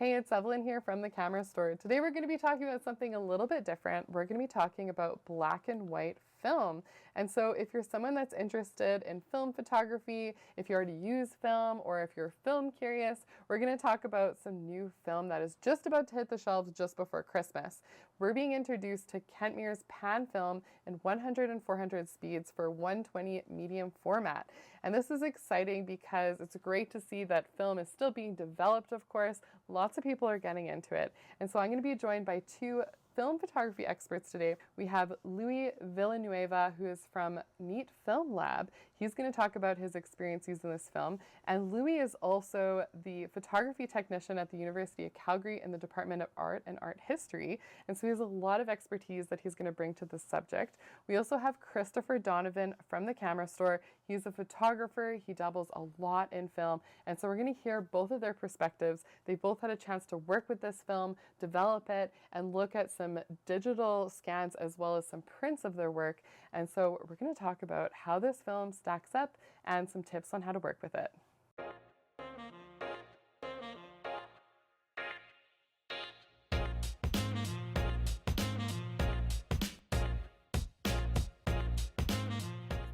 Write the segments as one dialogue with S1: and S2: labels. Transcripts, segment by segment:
S1: Hey, it's Evelyn here from the camera store. Today we're going to be talking about something a little bit different. We're going to be talking about black and white film. And so if you're someone that's interested in film photography, if you already use film, or if you're film curious, we're going to talk about some new film that is just about to hit the shelves just before Christmas. We're being introduced to Kentmere's pan film in 100 and 400 speeds for 120 medium format. And this is exciting because it's great to see that film is still being developed, of course. Lots of people are getting into it. And so I'm going to be joined by two film photography experts today. We have Louie Villanueva, who is from Neat Film Lab. He's going to talk about his experience using this film. And Louie is also the photography technician at the University of Calgary in the Department of Art and Art History. And so he has a lot of expertise that he's going to bring to this subject. We also have Christopher Donovan from the camera store. He's a photographer. He dabbles a lot in film. And so we're going to hear both of their perspectives. They both had a chance to work with this film, develop it, and look at some digital scans as well as some prints of their work. And so we're going to talk about how this film stacks up and some tips on how to work with it.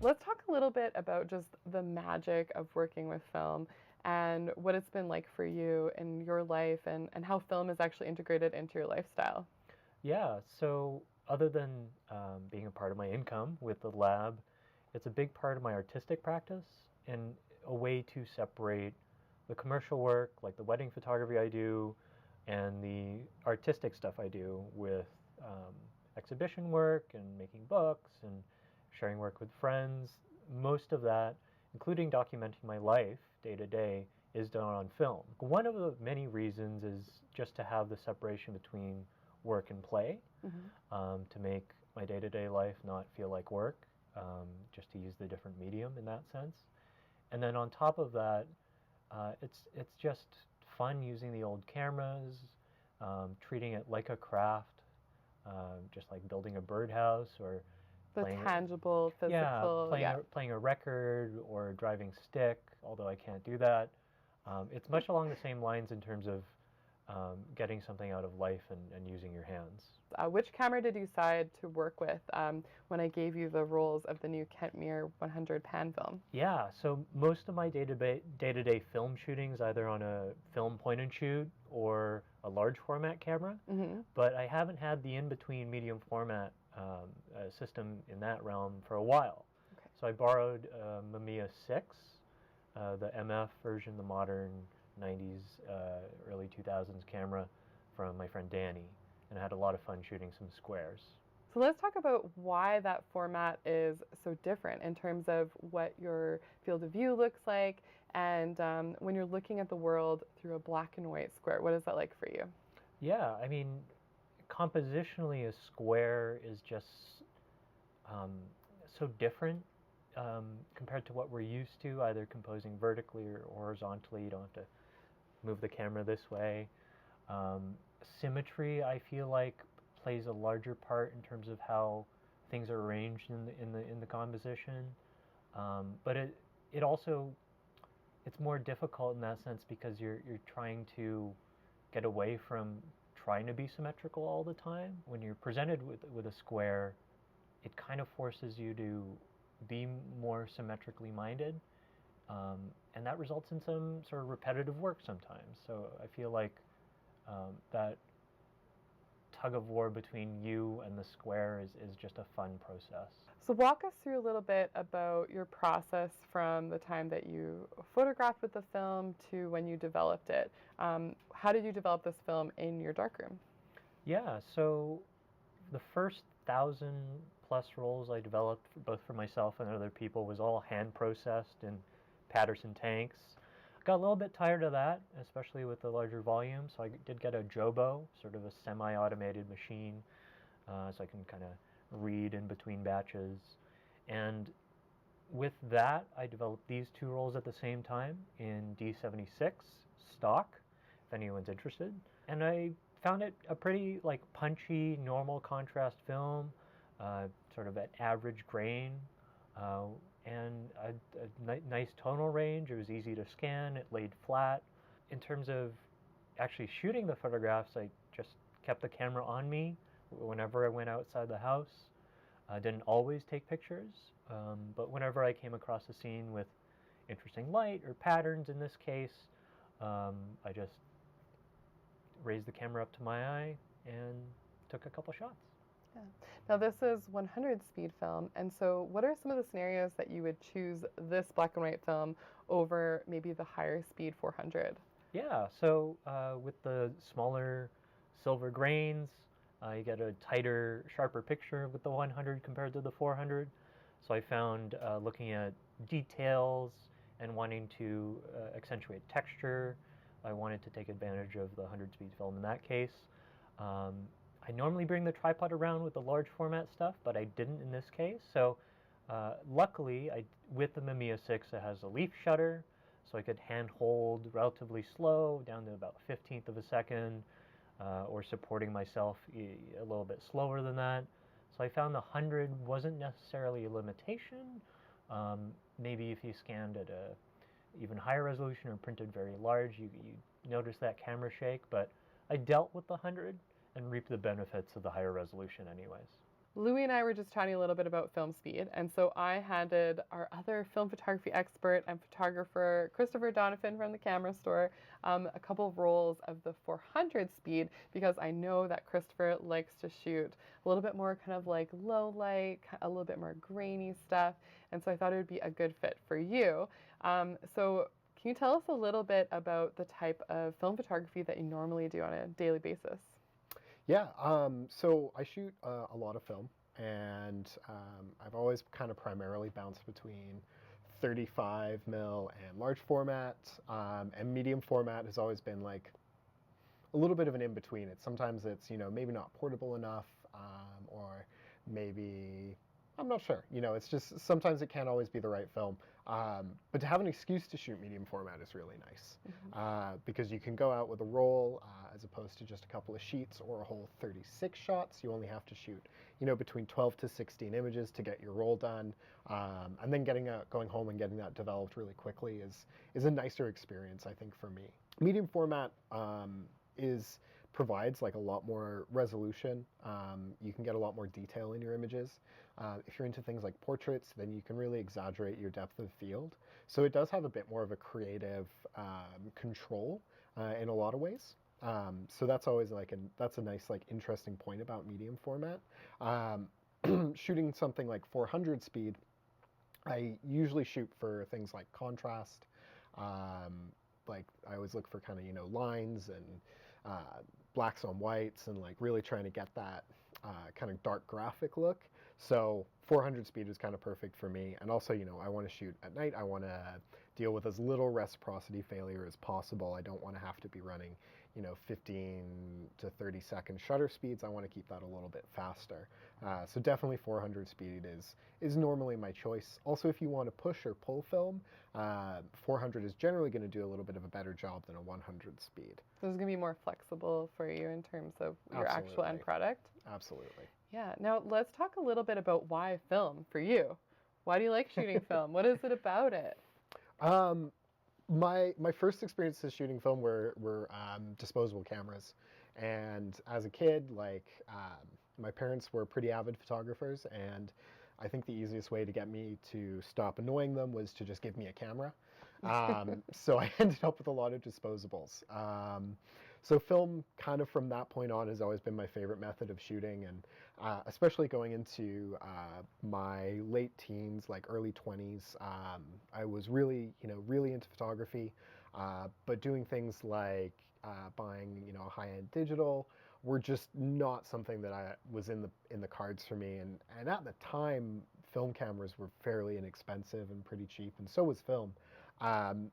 S1: Let's talk a little bit about just the magic of working with film and what it's been like for you in your life and how film is actually integrated into your lifestyle.
S2: Yeah, so other than being a part of my income with the lab, it's a big part of my artistic practice and a way to separate the commercial work, like the wedding photography I do, and the artistic stuff I do with exhibition work and making books and sharing work with friends. Most of that, including documenting my life day to day, is done on film. One of the many reasons is just to have the separation between work and play, to make my day-to-day life not feel like work, just to use the different medium in that sense. And then on top of that, it's just fun using the old cameras, treating it like a craft, just like building a birdhouse or
S1: The
S2: playing,
S1: tangible, physical,
S2: playing a record or driving stick, although I can't do that. It's much along the same lines in terms of getting something out of life and using your hands.
S1: Which camera did you decide to work with when I gave you the roles of the new Kentmere 100 pan film?
S2: Yeah, so most of my day-to-day film shootings, either on a film point and shoot or a large format camera, but I haven't had the in-between medium format system in that realm for a while.
S1: Okay.
S2: So I borrowed Mamiya 6, the MF version, the modern 90s, early 2000s camera from my friend Danny, and I had a lot of fun shooting some squares.
S1: So let's talk about why that format is so different in terms of what your field of view looks like, and when you're looking at the world through a black and white square, what is that like for you?
S2: Yeah, I mean, compositionally, a square is just so different compared to what we're used to, either composing vertically or horizontally. You don't have to move the camera this way. Symmetry, I feel like, plays a larger part in terms of how things are arranged in the composition. But it also, it's more difficult in that sense because you're trying to get away from trying to be symmetrical all the time. When you're presented with a square, it kind of forces you to be more symmetrically minded, and that results in some sort of repetitive work sometimes. So I feel like that tug of war between you and the square is just a fun process.
S1: So walk us through a little bit about your process from the time that you photographed with the film to when you developed it. How did you develop this film in your darkroom?
S2: Yeah, so the first 1,000+ rolls I developed, both for myself and other people, was all hand processed in Patterson tanks. Got a little bit tired of that, especially with the larger volume, so I did get a Jobo, sort of a semi-automated machine, so I can kind of read in between batches. And with that, I developed these two rolls at the same time in D76 stock, if anyone's interested. And I found it a pretty punchy, normal contrast film, sort of at average grain, and a nice tonal range. It was easy to scan. It laid flat. In terms of actually shooting the photographs, I just kept the camera on me whenever I went outside the house. I didn't always take pictures, but whenever I came across a scene with interesting light or patterns in this case, I just raised the camera up to my eye and took a couple shots.
S1: Yeah. Now this is 100 speed film, and so what are some of the scenarios that you would choose this black and white film over maybe the higher speed 400?
S2: Yeah, so with the smaller silver grains, you get a tighter, sharper picture with the 100 compared to the 400. So I found looking at details and wanting to accentuate texture, I wanted to take advantage of the 100 speed film in that case. I normally bring the tripod around with the large format stuff, but I didn't in this case. So luckily, with the Mamiya 6, it has a leaf shutter, so I could hand hold relatively slow down to about 1/15 of a second, or supporting myself a little bit slower than that. So I found the 100 wasn't necessarily a limitation. Maybe if you scanned at a even higher resolution or printed very large, you notice that camera shake, but I dealt with the 100 and reap the benefits of the higher resolution anyways.
S1: Louie and I were just chatting a little bit about film speed, and so I handed our other film photography expert and photographer, Christopher Donovan from the camera store, a couple of rolls of the 400 speed because I know that Christopher likes to shoot a little bit more kind of like low light, a little bit more grainy stuff, and so I thought it would be a good fit for you. So can you tell us a little bit about the type of film photography that you normally do on a daily basis?
S3: Yeah, so I shoot a lot of film, and I've always kind of primarily bounced between 35 mil and large format, and medium format has always been like a little bit of an in-between. Sometimes it's, maybe not portable enough, or maybe, I'm not sure. It's just, sometimes it can't always be the right film. But to have an excuse to shoot medium format is really nice, because you can go out with a roll as opposed to just a couple of sheets or a whole 36 shots. You only have to shoot, between 12 to 16 images to get your roll done, and then going home and getting that developed really quickly is a nicer experience, I think, for me. Medium format provides like a lot more resolution. You can get a lot more detail in your images. If you're into things like portraits, then you can really exaggerate your depth of field. So it does have a bit more of a creative control in a lot of ways. So that's always that's a nice, like, interesting point about medium format. Shooting something like 400 speed, I usually shoot for things like contrast. Like I always look for kind of, lines and blacks on whites, and like really trying to get that kind of dark graphic look. So 400 speed is kind of perfect for me. And also, I want to shoot at night. I want to deal with as little reciprocity failure as possible. I don't want to have to be running, 15 to 30 second shutter speeds. I want to keep that a little bit faster. So definitely 400 speed is normally my choice. Also, if you want to push or pull film, 400 is generally going to do a little bit of a better job than a 100 speed.
S1: So it's going to be more flexible for you in terms of your actual end product?
S3: Absolutely.
S1: Yeah. Now let's talk a little bit about why film for you. Why do you like shooting film? What is it about it?
S3: My first experiences shooting film were disposable cameras, and as a kid, my parents were pretty avid photographers, and I think the easiest way to get me to stop annoying them was to just give me a camera. So I ended up with a lot of disposables. So film, kind of from that point on, has always been my favorite method of shooting, and especially going into my late teens, like early 20s, I was really into photography, but doing things like buying, high-end digital were just not something that was in the cards for me. And at the time, film cameras were fairly inexpensive and pretty cheap, and so was film.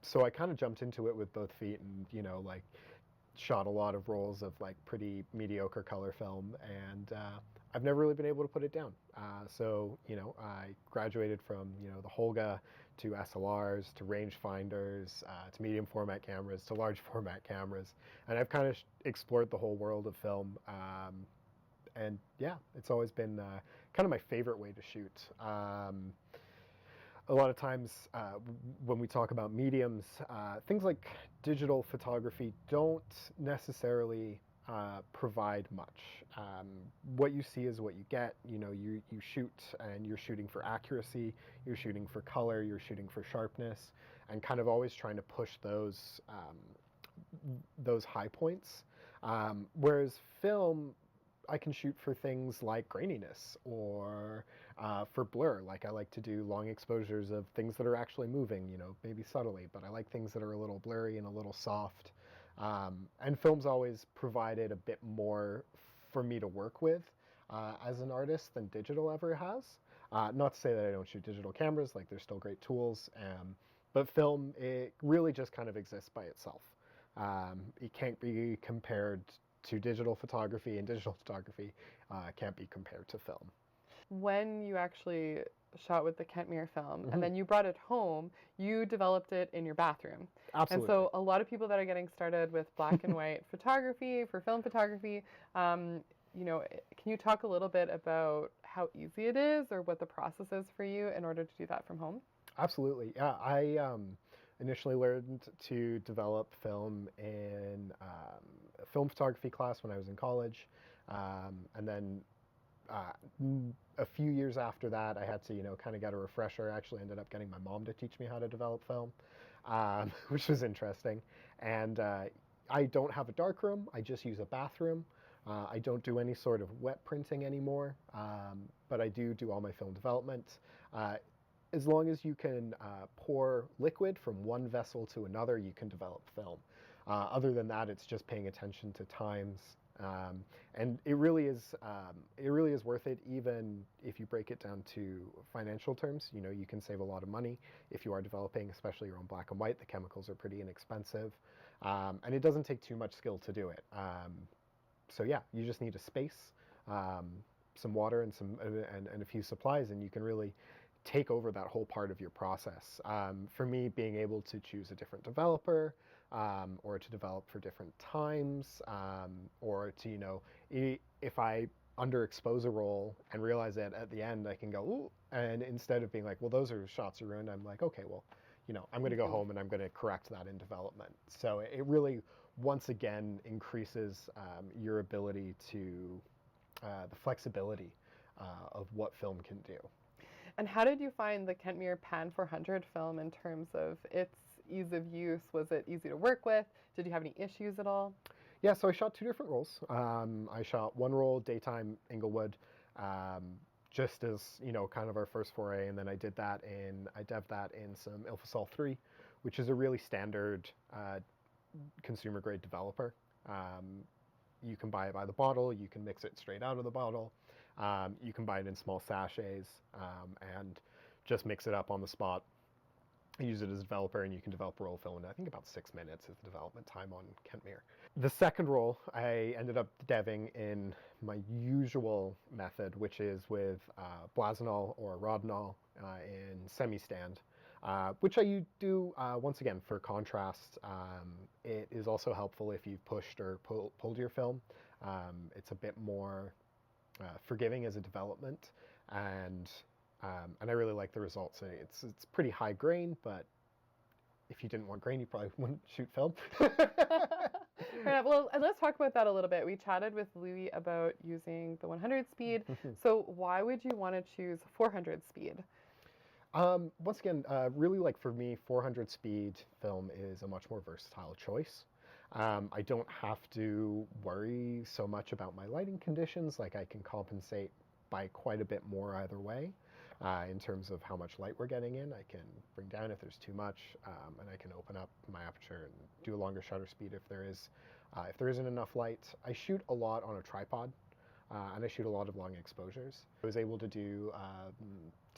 S3: So I kind of jumped into it with both feet, and shot a lot of rolls of like pretty mediocre color film, and I've never really been able to put it down. So I graduated from the Holga to SLRs to rangefinders to medium format cameras to large format cameras, and I've kind of explored the whole world of film. And yeah, it's always been kind of my favorite way to shoot. a lot of times when we talk about mediums, things like digital photography don't necessarily provide much. What you see is what you get. You shoot, and you're shooting for accuracy, you're shooting for color, you're shooting for sharpness, and kind of always trying to push those high points. Whereas film, I can shoot for things like graininess or for blur. Like I like to do long exposures of things that are actually moving, maybe subtly, but I like things that are a little blurry and a little soft. And film's always provided a bit more for me to work with as an artist than digital ever has. Not to say that I don't shoot digital cameras, like they're still great tools, but film, it really just kind of exists by itself. It can't be compared to digital photography, and digital photography can't be compared to film.
S1: When you actually shot with the Kentmere film
S3: Mhm.
S1: and then you brought it home, you developed it in your bathroom.
S3: Absolutely.
S1: And so a lot of people that are getting started with black and white photography, for film photography, can you talk a little bit about how easy it is or what the process is for you in order to do that from home?
S3: Absolutely. Yeah, I initially learned to develop film in a film photography class when I was in college, and then a few years after that, I had to kind of get a refresher. I actually ended up getting my mom to teach me how to develop film, which was interesting. And I don't have a darkroom. I just use a bathroom. I don't do any sort of wet printing anymore, but I do all my film development. As long as you can pour liquid from one vessel to another, you can develop film. Other than that, it's just paying attention to times, and it really is worth it. Even if you break it down to financial terms, you can save a lot of money if you are developing, especially your own black and white. The chemicals are pretty inexpensive, and it doesn't take too much skill to do it. So yeah, you just need a space, some water, and and a few supplies, and you can really take over that whole part of your process. For me, being able to choose a different developer, or to develop for different times, or to, if I underexpose a roll and realize that at the end I can go, ooh, and instead of being like, well, those are shots are ruined, I'm like, okay, well, I'm going to go home and I'm going to correct that in development. So it really, once again, increases your ability to, the flexibility of what film can do.
S1: And how did you find the Kentmere Pan 400 film in terms of its ease of use? Was it easy to work with? Did you have any issues at all?
S3: Yeah, so I shot 2 different rolls. I shot one roll, daytime Inglewood, just as, kind of our first foray, and then I dev'd that in some Ilfosol 3, which is a really standard consumer grade developer. You can buy it by the bottle, you can mix it straight out of the bottle. You can buy it in small sachets, and just mix it up on the spot. Use it as a developer, and you can develop roll film in, I think, about 6 minutes is the development time on Kentmere. The second roll, I ended up deving in my usual method, which is with Blasonol or Rodinol in semi-stand, which I do, once again, for contrast. It is also helpful if you've pushed or pulled your film. It's a bit more forgiving as a development, and I really like the results. It's pretty high grain, but if you didn't want grain, you probably wouldn't shoot film.
S1: Right, well, and let's talk about that a little bit. We chatted with Louie about using the 100 speed. So why would you want to choose 400 speed?
S3: Once again, really, like, for me, 400 speed film is a much more versatile choice. I don't have to worry so much about my lighting conditions. Like, I can compensate by quite a bit more either way. In terms of how much light we're getting in, I can bring down if there's too much, and I can open up my aperture and do a longer shutter speed if there isn't enough light. I shoot a lot on a tripod, and I shoot a lot of long exposures. I was able to do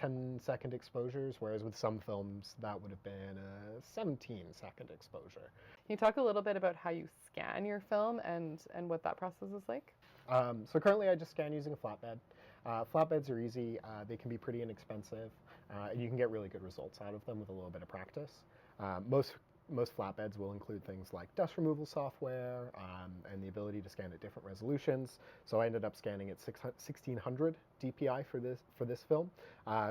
S3: 10-second exposures, whereas with some films that would have been a 17-second exposure.
S1: Can you talk a little bit about how you scan your film and what that process is like?
S3: So currently I just scan using a flatbed. Flatbeds are easy, they can be pretty inexpensive, and you can get really good results out of them with a little bit of practice. most flatbeds will include things like dust removal software and the ability to scan at different resolutions. So I ended up scanning at 1600 DPI for this film,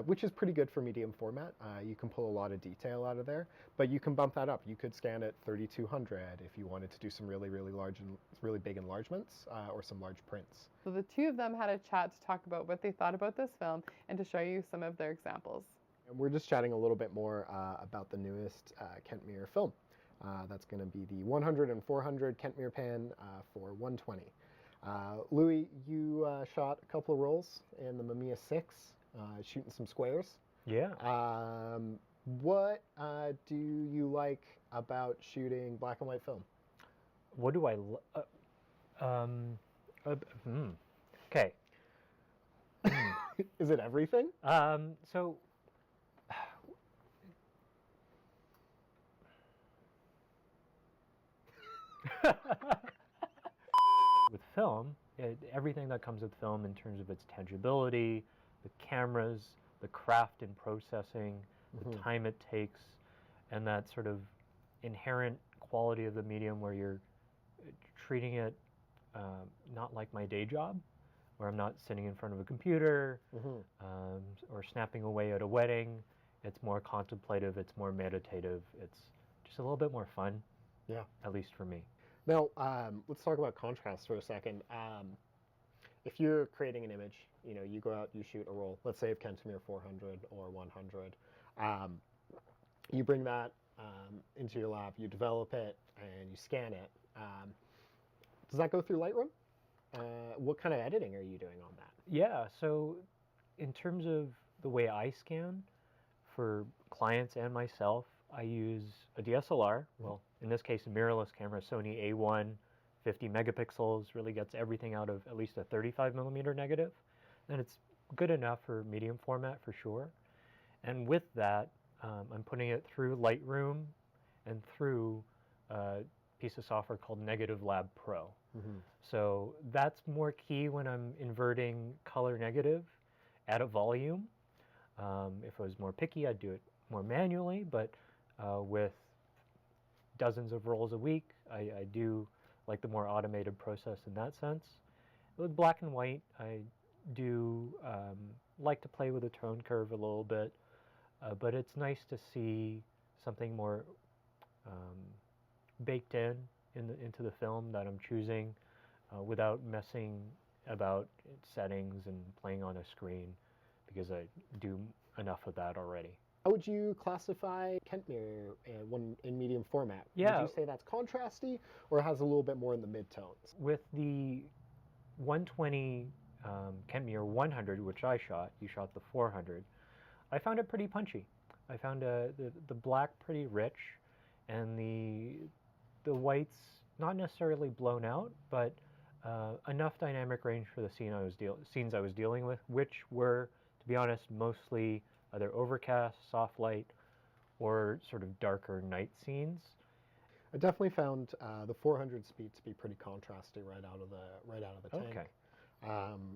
S3: which is pretty good for medium format. You can pull a lot of detail out of there, but you can bump that up. You could scan at 3200 if you wanted to do some really, really large and really big enlargements or some large prints.
S1: So the two of them had a chat to talk about what they thought about this film and to show you some of their examples.
S3: And we're just chatting a little bit more about the newest Kentmere film. That's going to be the 100 and 400 Kentmere pan for 120. Louie, you shot a couple of rolls in the Mamiya 6, shooting some squares.
S2: Yeah.
S3: What do you like about shooting black and white film?
S2: What do I? Okay.
S3: Is it everything?
S2: So. With film, everything that comes with film in terms of its tangibility, the cameras, the craft in processing, the time it takes, and that sort of inherent quality of the medium where you're treating it not like my day job, where I'm not sitting in front of a computer or snapping away at a wedding. It's more contemplative, it's more meditative, it's just a little bit more fun.
S3: Yeah.
S2: At least for me.
S3: Now, let's talk about contrast for a second. If you're creating an image, you go out, you shoot a roll, let's say of Kentmere 400 or 100. You bring that into your lab, you develop it, and you scan it. Does that go through Lightroom? What kind of editing are you doing on that?
S2: Yeah, so in terms of the way I scan for clients and myself, I use a DSLR, well, in this case, a mirrorless camera, Sony A1, 50 megapixels, really gets everything out of at least a 35 millimeter negative. And it's good enough for medium format for sure. And with that, I'm putting it through Lightroom and through a piece of software called Negative Lab Pro. So that's more key when I'm inverting color negative at a volume. If I was more picky, I'd do it more manually, but with dozens of rolls a week, I do like the more automated process in that sense. With black and white, I do like to play with the tone curve a little bit, but it's nice to see something more baked into the film that I'm choosing without messing about settings and playing on a screen, because I do enough of that already.
S3: How would you classify Kentmere in medium format?
S2: Yeah.
S3: Would you say that's contrasty or has a little bit more in the mid-tones?
S2: With the 120 Kentmere 100, which I shot, you shot the 400, I found it pretty punchy. I found the black pretty rich, and the whites not necessarily blown out, but enough dynamic range for the scenes I was dealing with, which were, to be honest, mostly either overcast, soft light, or sort of darker night scenes.
S3: I definitely found the 400 speed to be pretty contrasty right out of the tank.
S2: Okay.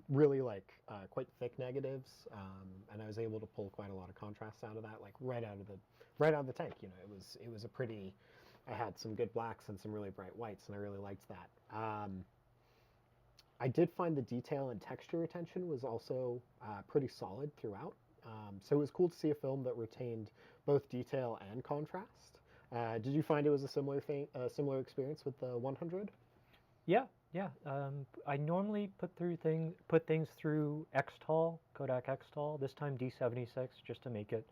S3: Really quite thick negatives, and I was able to pull quite a lot of contrast out of that, like right out of the tank. It was a pretty. I had some good blacks and some really bright whites, and I really liked that. I did find the detail and texture retention was also pretty solid throughout. So it was cool to see a film that retained both detail and contrast. Did you find it was a similar experience with the 100?
S2: Yeah. I normally put things through Xtol, Kodak Xtol. This time D76, just to make it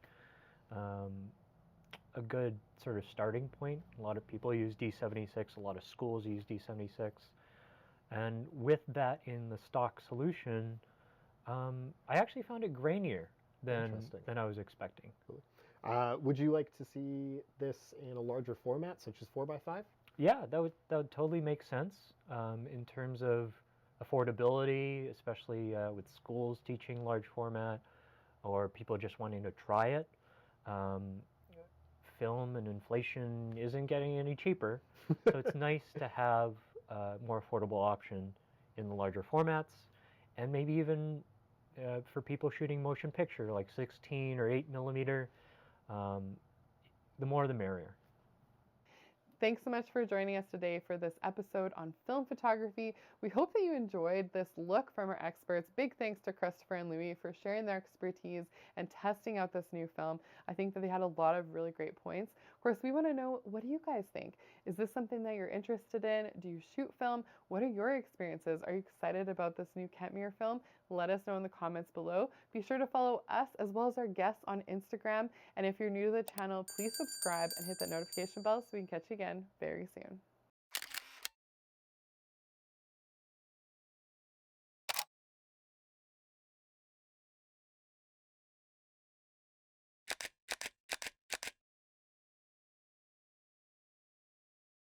S2: a good sort of starting point. A lot of people use D76. A lot of schools use D76. And with that in the stock solution, I actually found it grainier than I was expecting.
S3: Cool. Would you like to see this in a larger format, such as 4x5?
S2: Yeah, that would totally make sense in terms of affordability, especially with schools teaching large format or people just wanting to try it. Film and inflation isn't getting any cheaper, so it's nice to have a more affordable option in the larger formats, and maybe even for people shooting motion picture, like 16 or 8 millimeter, the more the merrier.
S1: Thanks so much for joining us today for this episode on film photography. We hope that you enjoyed this look from our experts. Big thanks to Christopher and Louie for sharing their expertise and testing out this new film. I think that they had a lot of really great points. Of course, we want to know, what do you guys think? Is this something that you're interested in? Do you shoot film? What are your experiences? Are you excited about this new Kentmere film? Let us know in the comments below. Be sure to follow us as well as our guests on Instagram. And if you're new to the channel, please subscribe and hit that notification bell so we can catch you again very soon.